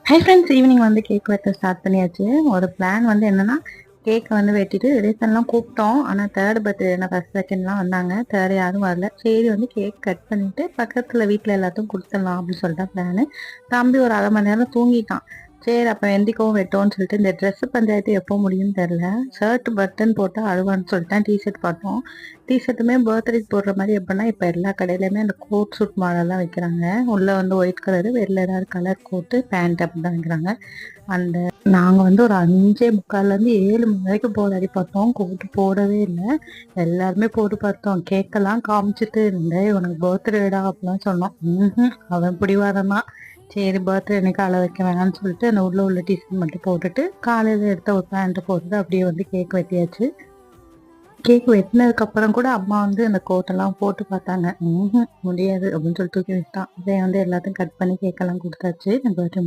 Hi friends, evening வந்து cake வெட்ட start பண்ணியாச்சு. ஒரு பிளான் வந்து என்னன்னா, கேக்கை வந்து வெட்டிட்டு ரிலேஷன்லாம் கூப்பிட்டோம். ஆனால் தேர்ட் பர்த்டே ஃபர்ஸ்ட் செகண்ட்லாம் வந்தாங்க. தேர்ட் யாரும் வரல. சரி வந்து கேக் கட் பண்ணிட்டு பக்கத்தில் வீட்டில் எல்லாத்தையும் கொடுத்துடலாம் அப்படின்னு சொல்லிட்டு பிளானு. தம்பி ஒரு அரை மணி நேரம் தூங்கிட்டான். சரி அப்போ எந்திக்கவும் வெட்டோன்னு சொல்லிட்டு இந்த ட்ரெஸ் பஞ்சாயத்து எப்போ முடியும்னு தெரில. ஷர்ட் பட்டன் போட்டால் அழுவான்னு சொல்லிட்டேன். டிஷர்ட் பார்த்தோம். டிஷர்ட்டுமே பர்த்டேக்கு போடுற மாதிரி எப்படின்னா இப்போ எல்லா கடையிலையுமே அந்த கோட் சூட் மாடல்லாம் வைக்கிறாங்க. உள்ளே வந்து ஒயிட் கலரு, வெளில ஏதாவது கலர் கோட்டு பேண்ட் அப்படி தான் வைக்கிறாங்க. அந்த நாங்கள் வந்து ஒரு 5:45 7 மணி வரைக்கும் போராடி பார்த்தோம். கோட்டு போடவே இல்லை. எல்லாருமே போட்டு பார்த்தோம். கேக்கெல்லாம் காமிச்சிட்டு இருந்தேன். உனக்கு பர்த்டேடா அப்படிலாம் சொன்னோம். அவன் பிடிவாதம் தான். சரி பர்த்டே அன்னைக்கு அள வைக்க வேணாம்னு சொல்லிட்டு அந்த உள்ள டிஷர்ட் மட்டும் போட்டுட்டு காலையில் எடுத்த ஒரு பேண்ட்டை போட்டுட்டு அப்படியே வந்து கேக் வெட்டியாச்சு. கேக் வெட்டினதுக்கு அப்புறம் கூட அம்மா வந்து அந்த கோட்டெல்லாம் போட்டு பார்த்தாங்க. முடியாது அப்படின்னு சொல்லி தூக்கி வச்சுட்டான். அதே வந்து எல்லாத்தையும் கட் பண்ணி கேக்கெல்லாம் கொடுத்தாச்சு. பர்த்டே